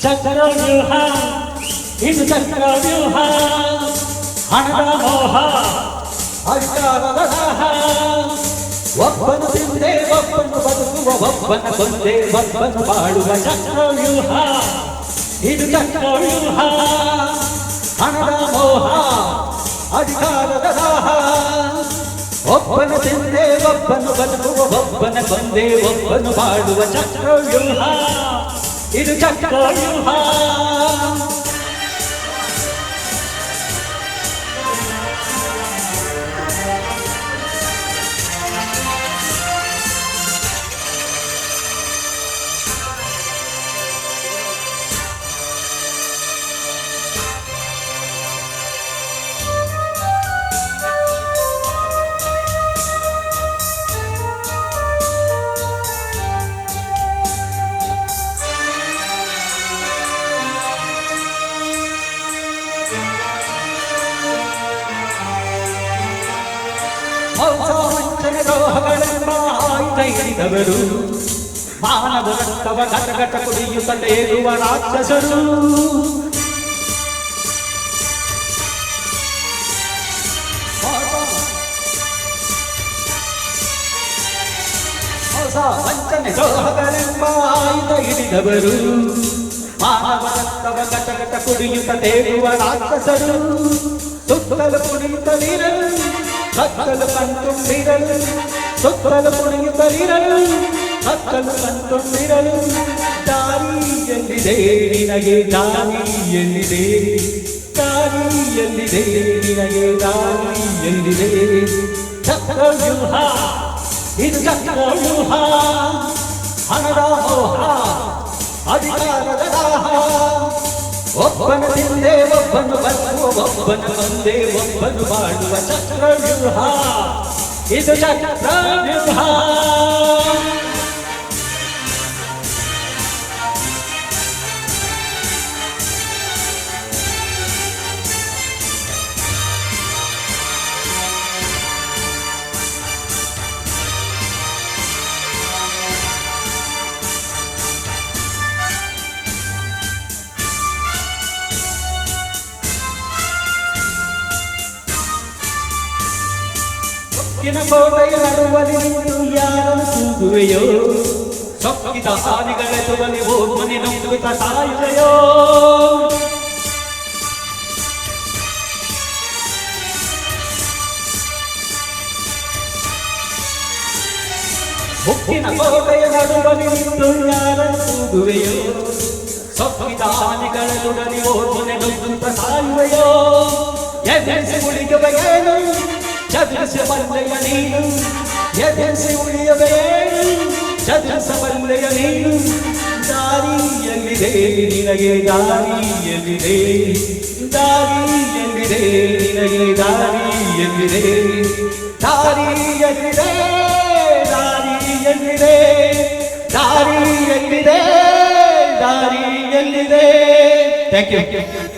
ಚಕ್ರವ್ಯೂಹ ಇದು ಚಕ್ರವ್ಯೂಹ ಹಣದ ಮೋಹ ಅಧಿಕಾರದ ದಾಹ ಒಬ್ಬನು ತಿಂದೆ ಒಬ್ಬನು ಬದುಕುವ ಒಬ್ಬನ ಕೊಂದೆ ಒಬ್ಬನು ಬಾಳುವ ಚಕ್ರವ್ಯೂಹ ಇದು ಚಕ್ರವ್ಯೂಹ ಹಣದ ಮೋಹ ಅಧಿಕಾರದ ದಾಹ ಒಬ್ಬನು ತಿಂದೆ ಒಬ್ಬನು ಬದುಕುವ ಒಬ್ಬನ ಕೊಂದೆ ಒಬ್ಬನು ಬಾಳುವ ಚಕ್ರವ್ಯೂಹ ಇದು ಚಕ್ರವ್ಯೂಹ ಮೋಸ ವಂಚನೆ ದ್ರೋಹಗಳೆಂಬ ಆಯುಧ ಹಿಡಿದವರು ಮಾನವ ರಕ್ತವ ಘಟಘಟ ಕುಡಿಯುತ್ತ ತೇಲುವ ರಾಕ್ಷಸರು ಮೋಸ ವಂಚನೆ ದ್ರೋಹಗಳೆಂಬ ಆಯುಧ ಹಿಡಿದವರು ಮಾನವ ರಕ್ತವ ಘಟಘಟ ಕುಡಿಯುತ್ತ ತೇಲುವ ರಾಕ್ಷಸರು ಸುತ್ತಲು ಕುಣಿಯುತ್ತಲಿರಲು ಸತ್ತಲು ಕಣ್ತುಂಬಿರಲು ಸುತ್ತಲು ಕುಣಿಯುತ್ತಲಿರಲು ಸತ್ತಲು ಕಣ್ತುಂಬಿರಲು ದಾರಿಯಲ್ಲಿದೆ ನಿನಗೆ ದಾರಿಯಲ್ಲಿದೆ ದಾರಿಯಲ್ಲಿದೆ ನಿನಗೆ ದಾರಿಯಲ್ಲಿದೆ ಚಕ್ರವ್ಯೂಹ ಇದು ಚಕ್ರವ್ಯೂಹ ಹಣದ ಮೋಹ ಅಧಿಕಾರದ ದಾಹ ಒಬ್ಬನು ತಿಂದೆ ಒಬ್ಬನು ಬದುಕುವ ಒಬ್ಬನು ಕೊಂದೆ ಒಬ್ಬನು ಬಾಳುವ ಚಕ್ರವ್ಯೂಹ ಇದು ಚಕ್ರವ್ಯೂಹ ಕೋಟೆಯ ನಡುವಲ್ಲಿ ನಿಂತು ಯಾರನ್ನು ಕೂಗುವೆಯೋ ಸೊಕ್ಕಿದ ಹಾನಿಗಳೆದುವಲ್ಲಿ ಓರ್ಮನೆ ನುಗ್ಗುತ್ತ ಸಾಯುವೆಯೋ ಹುಕ್ಕಿನ ಕೋಟೆಯ ನಡುವಲ್ಲಿ ನಿಂತು ಯಾರನ್ನು ಕೂಗುವೆಯೋ ಸೊಕ್ಕಿದ ಹಾನಿಗಳೆದುವಲ್ಲಿ ಓರ್ಮನೆ ನುಗ್ಗುತ್ತ ಸಾಯುವೆಯೋ ಎದೆಸಿ ಉಳಿಯುವೆಯೇನು ಚದುರಿಸಬಲ್ಲೆಯ ನೀನು ಎದೆಸಿ ಉಳಿಯಬೇನು ಚದುರಿಸಬಲ್ಲೆಯ ನೀನು ದಾರಿಯಲ್ಲಿದೆ ನಿನಗೆ ದಾರಿಯಲ್ಲಿದೆ ದಾರಿಯಲ್ಲಿದೆ ನಿನಗೆ ದಾರಿಯಲ್ಲಿದೆ ದಾರಿಯಲ್ಲಿದೆ ದಾರಿಯಲ್ಲಿದೆ ದಾರಿಯಲ್ಲಿದೆ ದಾರಿಯಲ್ಲಿದೆ ಥ್ಯಾಂಕ್ ಯು